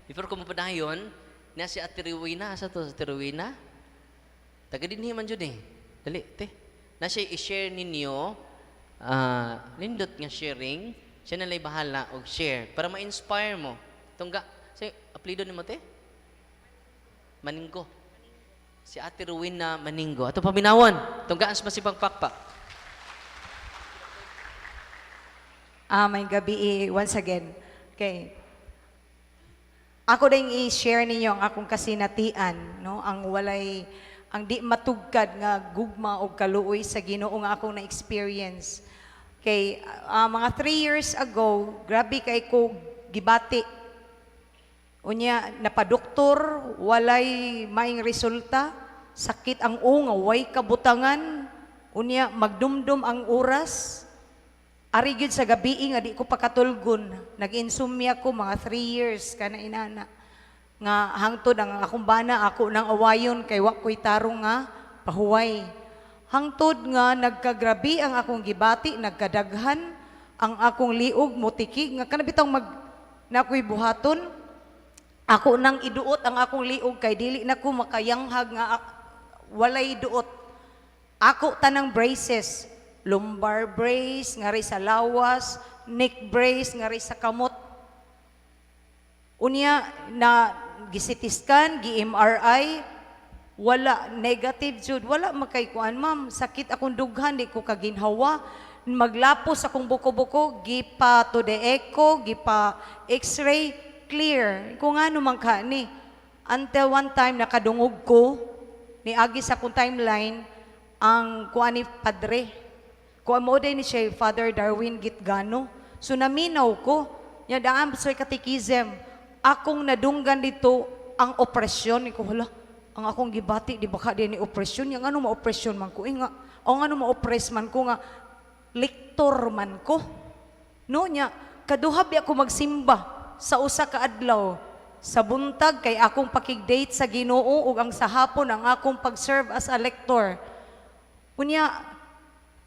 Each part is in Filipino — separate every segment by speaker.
Speaker 1: Before ko mapadayon, na si Ate Rowena, asa to, Ate Rowena? Taga dinhi man jud eh. Dali, te. Na siya i-share ninyo, nindot nga sharing, siya nalay bahala og share para ma-inspire mo. Tungga, say, apelido ni mo te? Maninggo. Si Ate Rowena Maninggo. Ato paminawon. Tunggaan sa masibang pakpak.
Speaker 2: May gabi once again. Okay. Ako din i-share ninyo ang akong kasinatian, no? Ang di matugkad nga gugma o kaluoy sa Ginoo nga akong na-experience. Okay, mga 3 years ago, grabe kay ko gibati. Unya, napadoktor, walay maing resulta, sakit ang unga, way kabutangan, unya, magdumdum ang oras, ari gyud sa gabi nga di ko pakatulgon. Nag-insomnia ko mga 3 years kana inana. Nga hangtod ang akong bana ako nang awayon kay wa ko'y tarong nga pahuway. Hangtod nga nagkagrabi ang akong gibati, nagkadaghan ang akong liog mutiki nga kanabitang nakoy buhaton. Ako nang iduot ang akong liog kay dili na ko makayanghag nga walay duot. Ako tanang braces, lumbar brace, ngari sa lawas, neck brace, ngari sa kamot. Unya, na gisitiskan, gi-MRI, wala, negative jud, wala makaykuan, ma'am, sakit akong dughan, di ko kaginhawa, maglapos akong buko-buko, gipa to the echo, gipa x-ray, clear. Kung ano man ka ni, until one time, nakadungog ko, ni agi sa akong timeline, ang kuan ni padre, kung mo din ni siya, Father Darwin Gitgano. So naminaw ko, yan ang sa katikism, akong nadunggan dito ang opresyon. Ko, hala, ang akong gibati, di ba ka din ni opresyon? Yung ano ma-opresyon man ko? Nga, o ano ma-oppress man ko nga, lektor man ko. No niya, kaduhabi ako magsimba sa usa ka adlaw. Sa buntag, kay akong pakigdate sa Ginoo ug ang sa hapon ang akong pag-serve as a lector. Unya,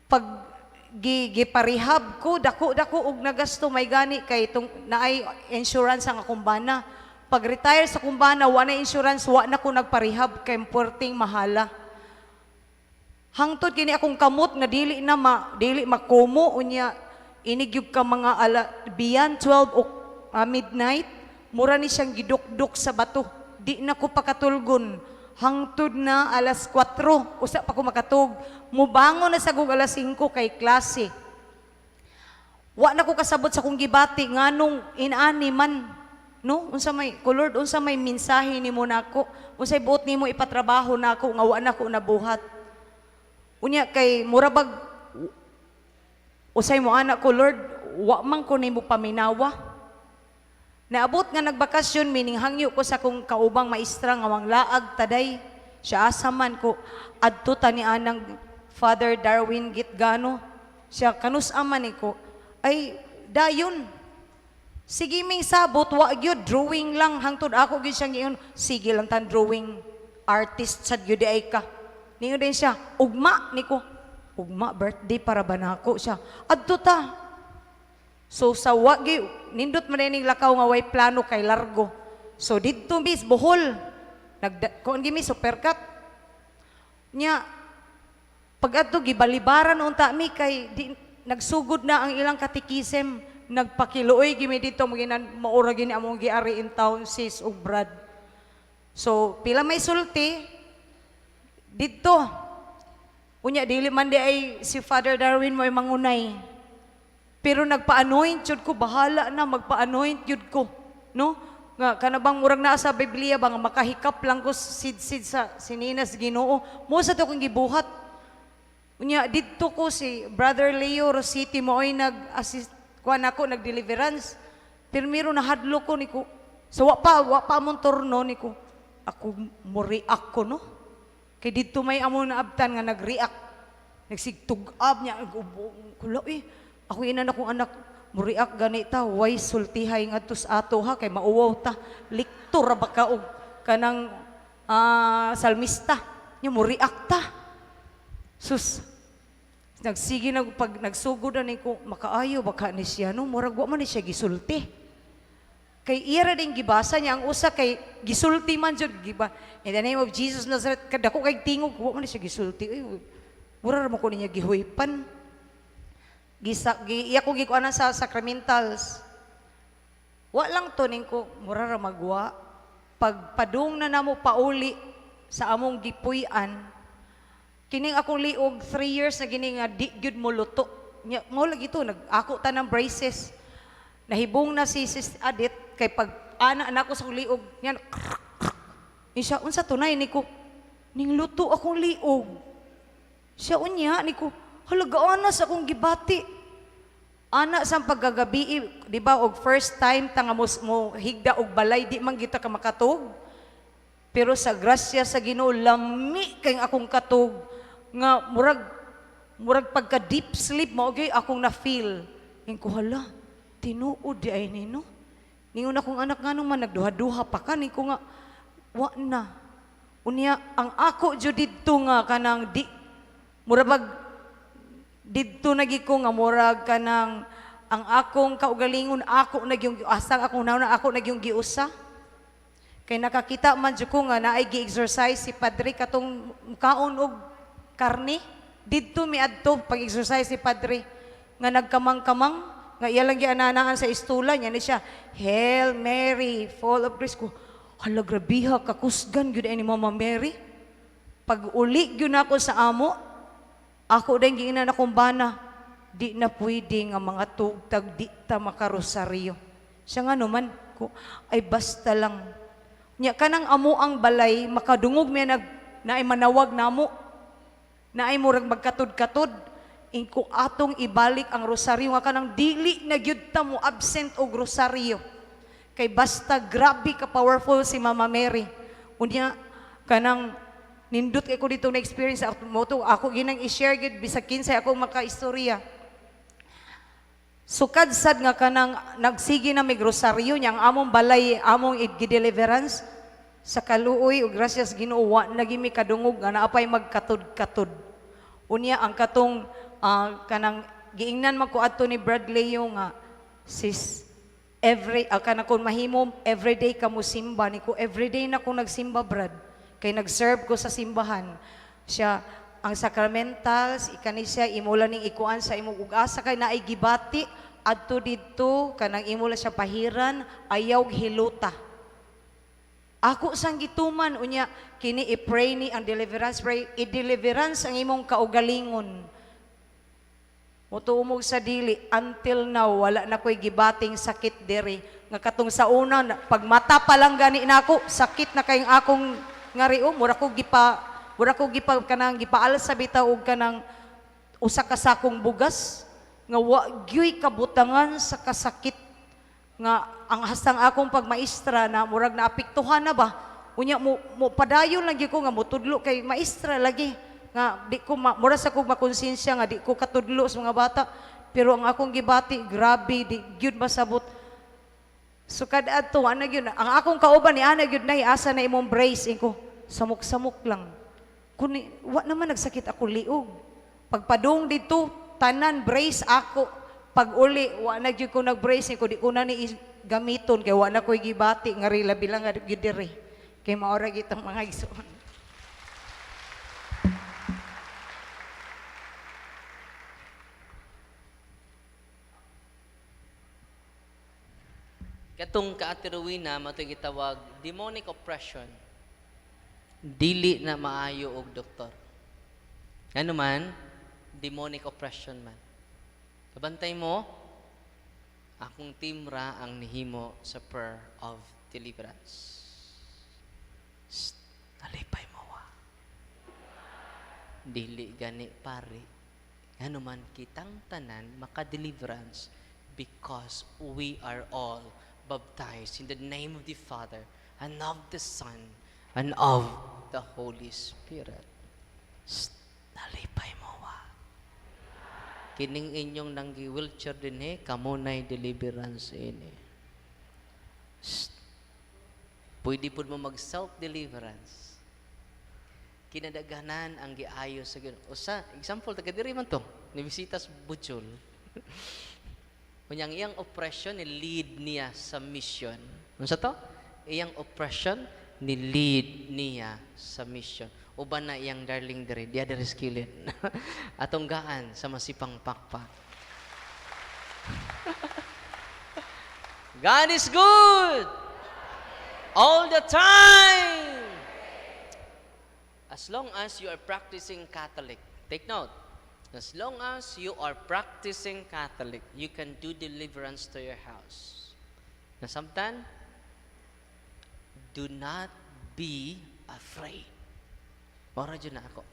Speaker 2: pag giparehab ko dako og nagasto may gani kay itong naay insurance ang akong bana. Pag retire sa akong bana wa na insurance, wa na ko nagparehab kay porting mahala. Hangtod kini akong kamot nga dili makumo unya inigyug ka mga beyond 12 o midnight mura ni siyang gidukduk sa bato. Di na ko pakatulgon. Hangtod na alas 4, usa pa ko makatug. Mubangon na sa kong alas 5 kay klase. Wa na ko kasabot sa kong gibati nganong inani man. No? Unsa may Lord, unsa may mensahe nimo nako? Unsay buot nimo ipatrabaho nako nga wa na ko nabuhat. Unya kay murabag usay mo anak ko Lord, wa man ko nimo paminawa. Naabot nga nagbakasyon, meaning hangyo ko sa kong kaubang maestra nga wang laag taday. Siya asaman ko, adto ta ni anang Father Darwin Gitgano. Siya kanus-aman ko, ay dayon. Sige ming sabot, wa gyud drawing lang hangtod ako gyud siyang giyon. Sige lang tan drawing artist sad gyud ay ka. Ningo din siya, ugma niko. Ugma birthday para ba nako siya. Adto ta. So sa wagi, nindot manining lakaw nga way plano kay largo. So didto bis Bohol. Kung gimi supercut. Nya pag adto gibalibaran unta mi kay nagsugod na ang ilang katikisem, nagpakiluoy gimi dito maginan maura gini among giari in town sis ug brad. So pila may sulti didto. Unya dili man di ay si Father Darwin mo ay mangunay. Pero nagpa-anoint jud ko, bahala na magpa-anoint jud ko, no? Nga kanabang murag naa sa Biblia bang makahikap lang ko sid-sid sa sininas Ginoo. Mo sa to kong gibuhat. Unya didto ko si Brother Leo Rositi mo ay nag-assist kuan ako nag-deliverance. Pero miro na hadlo ko niko. So wa pa amon turno niko. Ako mo react ko no. Kay didto may amo na abtan nga nag-react. Nagsigtug-ab niya kulo ako inan akong anak, muriak ganita, way sultihay nga tus ato ha, kay mauwaw ta, liktor ba ka og kanang salmista, niya muriak ta. Sus, nagsige na pag nagsugod na ko, makaayo baka ni siya, no? Murag wa man ni siya gisulti. Kay ira ding gibasa niya ang usa kay gisulti man jud giba. In the name of Jesus Nazareth, kadako kay tingog wa man siya gisulti. Ay, mura ra mo ko niya gihuipan. Iya ko gikuanan sa sacramentals. Wa lang to ning ko mura ra magwa. Pagpadung na namo pauli sa among gipuy-an. Kining akong liog 3 years na gini nga di gyud mo luto. Nya mo lagi to nag-ako ta ng braces. Nahibong na si Sis Adit kay pag ana ko sa liog yan. Siya unsa tunay niko ning luto akong liog. Siya unya niko halagaan na sa akong gibati. Ana sa paggagabi, di ba og first time tanga mo higda og balay di man kita ka makatug. Pero sa grasya sa Ginoo lami kay akong katug nga murag pagka deep sleep mo okay akong na feel. Ingko hala tinuod di ay nino. Ningon akong anak nganong man nagduha-duha pa ka niko nga wa na. Unya ang ako jud didto nga kanang di murag didto nagi ko nga murag kanang ang akong kaugalingon ako nagyong asang akong nauna ako nagyong giusa. Kay nakakita man jud ko nga naay gi-exercise si padre katong kaon og karne. Didto miadto pag-exercise si padre nga nagkamang-kamang nga iya lang giananaan sa istula niya ni siya Hail Mary full of grace ko hala grabiha kakusgan gyud ni Mama Mary pag uli gyud nako sa amo ako din giingnan akong bana di na pwede nga mga tugtag di ta makarosaryo siya nga naman ko ay basta lang nya kanang amo ang balay makadungog mi naay manawag namo naay murag magkatud-katud ingko atong ibalik ang rosaryo nga kanang dili na gyud ta mo absent og rosaryo kay basta grabe ka powerful si Mama Mary unya kanang nindot kay ko dito na experience ako ginang i-share gyud bisag kinsay akong makaistorya sukad sad nga kanang nagsige na mig rosaryo nya ang among balay among gi-deliverance sa kaluoy ug gracias Ginoo wa nagimi kadungog nga naapay magkatud-katud unya ang katong kanang giingnan man ko adto ni Bradley yung sis kanang kun mahimo everyday ka mo simba niko everyday na ko nagsimba Brad kay nagserve ko sa simbahan siya ang sacramentals ikani siya imula ning ikuan sa imong ug-asa kay naay gibati adto didto kanang imula siya pahiran ayaw hiluta ako sang gituman unya kini i-pray ni ang deliverance pray i-deliverance ang imong kaugalingon mutuumog sa dili until now wala na ko'y gibating sakit diri nga katong sa una pag mata pa lang gani nako sakit na kayong akong ngariom mura ko gipa kanang gipaal sa bitaw og kanang usa ka sakong bugas nga wa gyoy kabutangan sa kasakit nga ang hastang akong pagmaestra na murag naapektuhan na ba unya mo padayon lagi ko nga motudlo kay maestra lagi nga di ko mura sa kog makonsensya nga di ko katudlo sa mga bata pero ang akong gibati grabe di gyud masabot so kada adto ana gyud ang akong kauban ni ana gyud nay asa na imong brace ko samok-samok lang kuni wa naman nagsakit ako liog pagpadung dito tanan brace ako pag uli wa na gyud ko nag-brace ko di ko na ni gamiton kay wa na koy gibati nga rila bilang nga gyud diri kay maora gitang mga igsoon.
Speaker 1: Katong kaatiruwina mato gitawag demonic oppression. Dili na maayo og doktor. Ano man demonic oppression man. Kabantay mo akong timra ang nihimo sa prayer of deliverance. Nalipay mo wa. Dili gani pare. Ano man kitang tanan maka-deliverance because we are all baptized in the name of the Father and of the Son and of the Holy Spirit. Nalipay mo wa. Kining inyong nanggi-wheelchair din kamo na'y deliverance ini. Pwede po mo mag-self-deliverance. Kinadaganan ang giayo sa Ginoo. Usa, example, taga diri man to, ni bisita sa Butchol. Kunyang iyang oppression ni lead niya sa mission. Unsa to? Iyang oppression ni lead niya sa mission. Uban na iyang darling diri, diya diri skilled. Atong gaan sa masipang pakpak. God is good all the time. As long as you are practicing Catholic, take note. As long as you are practicing Catholic, you can do deliverance to your house. Nasabtan, do not be afraid. Ora dyan na ako.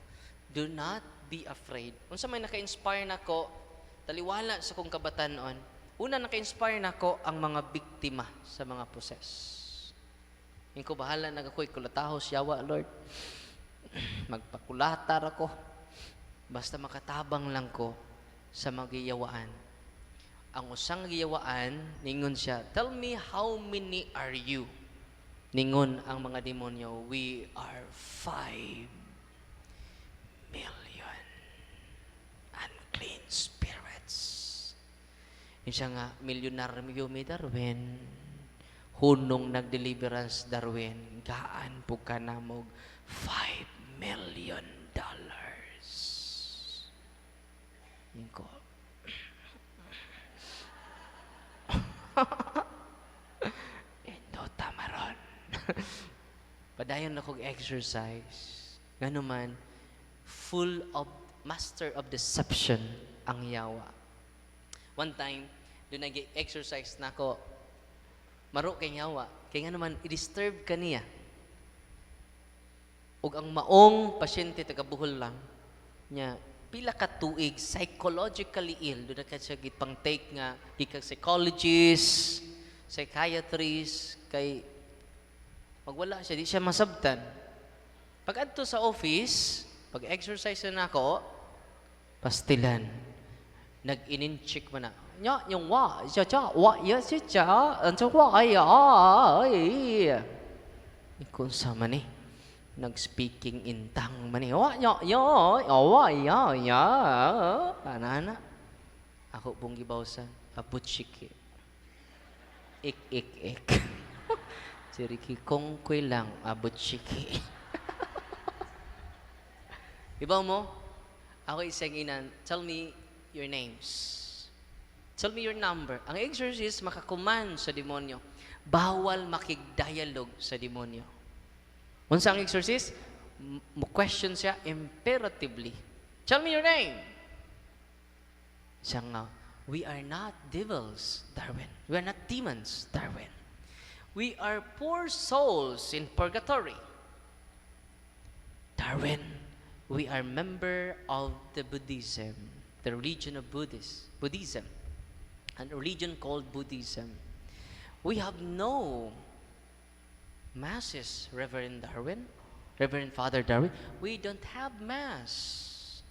Speaker 1: Do not be afraid. Unsa may naka-inspire nako, taliwala sa kong kabatanon. Una naka-inspire nako ang mga biktima sa mga poses. Yung ko bahala nagakoy kulatahos yawa, Lord. Magpakulatar ako. Basta makatabang lang ko sa magiyawaan. Ang usang giyawaan, ningon siya, tell me how many are you? Ningon ang mga demonyo, we are 5 million unclean spirits. Yung siya nga, milyonaryo mi Darwin. Hunong nag-deliverance Darwin. Gaan po ka na mo $5 million. Yung ko. Ito tamaron. Padayon na kong exercise. Nga naman, full of master of deception ang yawa. One time, doon nag-exercise na ako, maro kay yawa, kaya nga naman, i-disturb ka niya. Ug ang maong pasyente tagabuhol lang, niya, pila ka tuig, psychologically ill, doon na ka siya gipang take nga, gikag psychologist, psychiatrist, kay magwala siya, di siya masabtan. Pag adto sa office, pag exercise na ako, pastilan. Nag-in-check mo na. Nya, yung wa, siya, wa, ya, siya, ansa wa, ay. Ikon sa man eh. Nag-speaking in tongue man eh. Wa, ya, wa, ya. Ana. Ako pong gibawsan. Aputsiki. Ik. Siriki kong kwe lang. Aputsiki. Ibaw mo? Ako isang inan. Tell me your names. Tell me your number. Ang exorcist makakuman sa demonyo. Bawal makig-dialogue sa demonyo. Unsa ang exorcist? Mo-question siya imperatively. Tell me your name. Siya nga, we are not devils, Darwin. We are not demons, Darwin. We are poor souls in purgatory. Darwin, we are member of the Buddhism, the religion of Buddhism, a religion called Buddhism. We have no masses, Reverend Father Darwin. We don't have mass.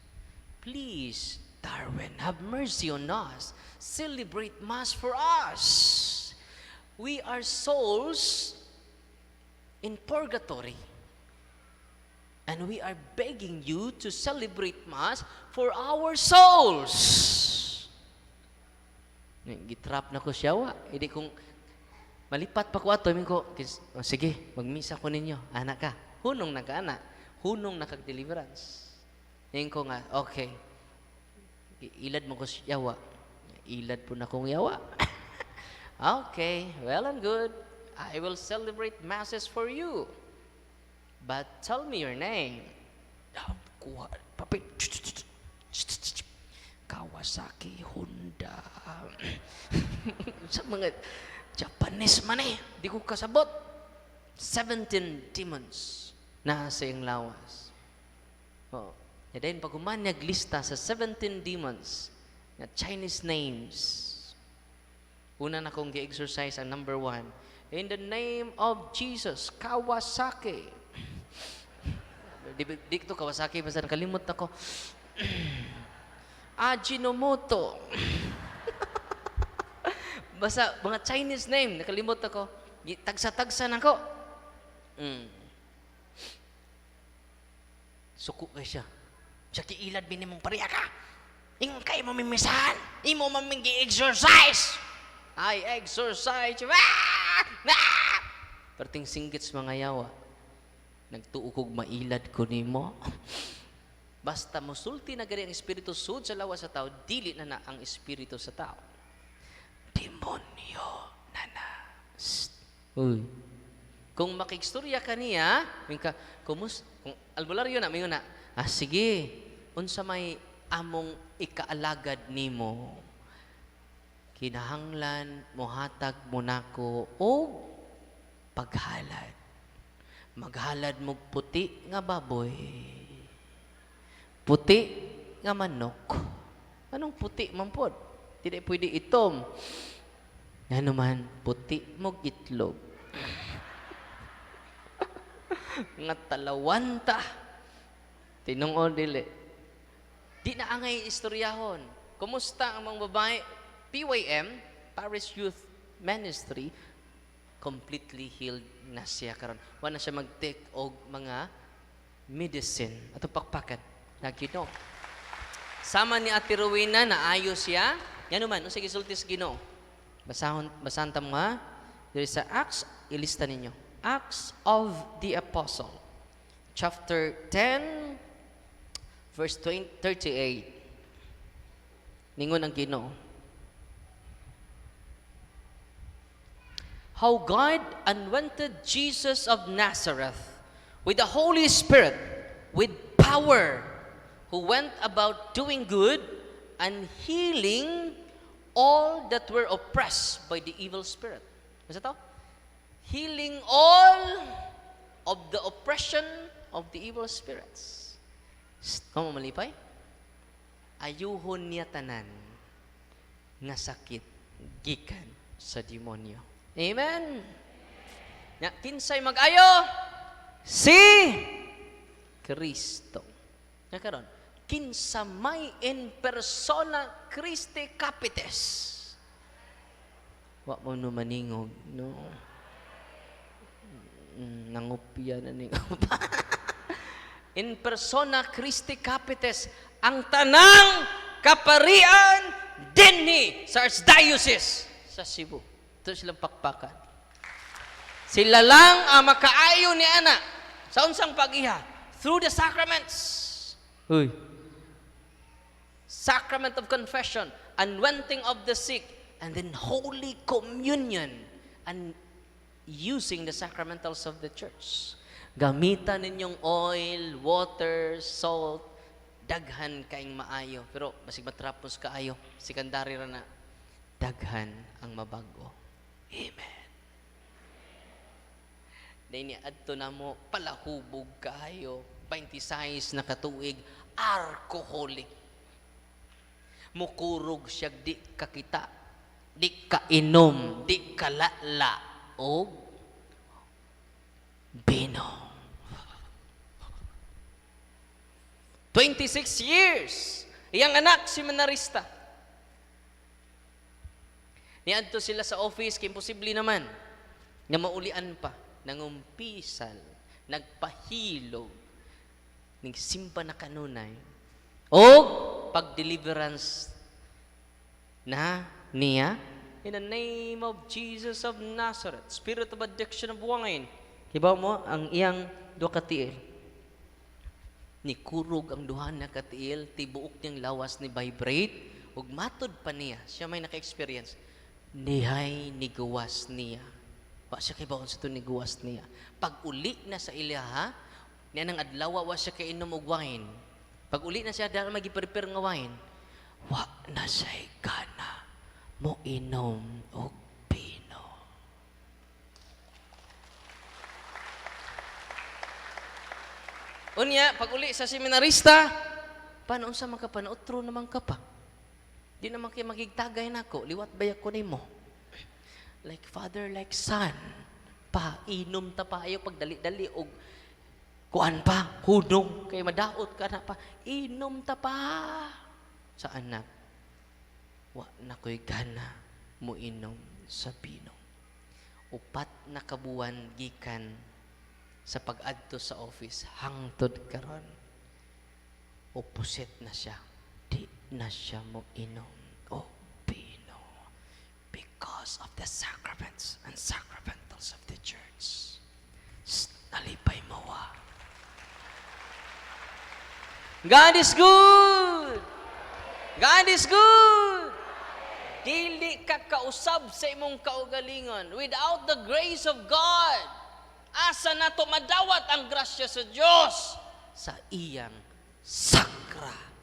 Speaker 1: Please, Darwin, have mercy on us. Celebrate mass for us. We are souls in purgatory. And we are begging you to celebrate mass for our souls. Gitrap na ko siya, wa. Hindi kong malipat pa ko ato, sige, magmisa ko ninyo. Anak ka. Hunong nagka-anak. Hunong nakag-deliverance. Ngayon ko nga, okay. Ilad mo ko siya, wa. Ilad po na kong yawa. Okay, well and good. I will celebrate masses for you. But tell me your name. Kuha, papit. Kawasaki, Honda. Sa mga Japanese man eh. Di ko kasabot. 17 demons na sa iyong lawas. Oh. And then pag umanyag lista sa 17 demons na Chinese names, una na kong gi-exercise ang number 1. In the name of Jesus, Kawasaki. Di ko Kawasaki, basta nakalimot ako. Ajinomoto. Basta mga Chinese name, nakalimot ako. Tagsa-tagsa na ko. Suko ka siya. Siya kiilad, binimong pariya ka. Ingon kay mo mimisahan. Imo maming exercise. Ay, exercise. Perting singgit sa mga yawa. Nagtuo kog mailad ko nimo. Basta musulti na gani ang espiritu sud sa lawas sa tao, dili na na ang espiritu sa tao. Demonyo na na. Uy. Kung makikstorya ka niya, mingka, kung albularyo na, mingon na, sige, unsa may among ikaalagad nimo, kinahanglan mohatag mo nako o paghalad. Maghalad mo puti nga baboy. Puti nga manok. Anong puti man pod? Tidak pwede itom. Ano man, puti mo itlog. Nga talawanta. Tinungod dili. Di na angay istoryahon. Kumusta ang mga babae? PYM, Paris Youth Ministry, completely healed na siya karon. Wala na siya mag-take og mga medicine ato pakpakan na Ginoo. Sama ni Ate Rowena na ayos siya. Yan naman, sige sultis Ginoo. Basahan ta mo ha. Diri sa Acts, ilista ninyo. Acts of the Apostle, chapter 10, verse 38. Ningon ang Ginoo. How God anointed Jesus of Nazareth with the Holy Spirit, with power, who went about doing good and healing all that were oppressed by the evil spirit. Masa to? Healing all of the oppression of the evil spirits. Kamu malipay? Ayuhon niya tanan nga sakit gikan sa demonyo. Amen. Ya, kinsay mag-ayo? Si Kristo. Ya karon, kinsa may in persona Christi Capitis. Wa mo no maningog, no. Nangupya na ning in persona Christi Capitis, ang tanang kaparian dinhi sa Archdiocese sa Cebu. Ito silang pakpakan. Sila lang ang makaayo ni ana sa unsang pag-iha through the sacraments. Uy. Sacrament of confession, anointing of the sick, and then Holy Communion, and using the sacramentals of the church. Gamitan ninyong oil, water, salt, daghan kaing maayo. Pero basig matrapos kaayo, sekondary ra na, daghan ang mabago. Amen. Dahil niya, adto na mo, palahubog kayo, 26 na katuig, alcoholic. Mukurog siya, di kakita, di kainom, di kalala, o bino. 26 years, iyang anak, si Manarista. Niadto sila sa office, kaya imposible naman, na maulian pa, nangumpisal, nagpahilog, nagsimpa na kanunay, o pag-deliverance na niya, in the name of Jesus of Nazareth, spirit of addiction of wine. Kibaw mo, ang iyang duha katiil, ni kurog ang duha na katiil, tibuok niyang lawas ni vibrate, ug matod pa niya, siya may naka-experience, nihay niguwas niya. Wa siya kay bawon sa ito niguwas niya. Pag uli na sa ilaha, niya nang adlaw, wa siya kay inom og wine. Pag uli na siya, dahil mag-prepare nga wine, wa na siya'y gana mo inom og pino. Unya, pag uli sa seminarista, paano sa mga kapanautro naman ka pa? Di naman kayo magigtagay na ako, liwat bayak ko nimo. Like father, like son. Pa, inom ta pa ayo pag dali-dali og kuan pa, hunong, kay madaot ka na pa, inom ta pa. Sa anak, wa na ko'y gana mo inom sa pino. Upat na kabuwan gikan sa pag-adto sa office, hangtod karon. Opposite na siya. Di na siya mo inom o pino because of the sacraments and sacramentals of the church. Nalipay mo God is good! God is good! Dili ka kausab sa imong kaugalingon. Without the grace of God, asa na to madawat ang grasya sa Diyos sa iyang sakra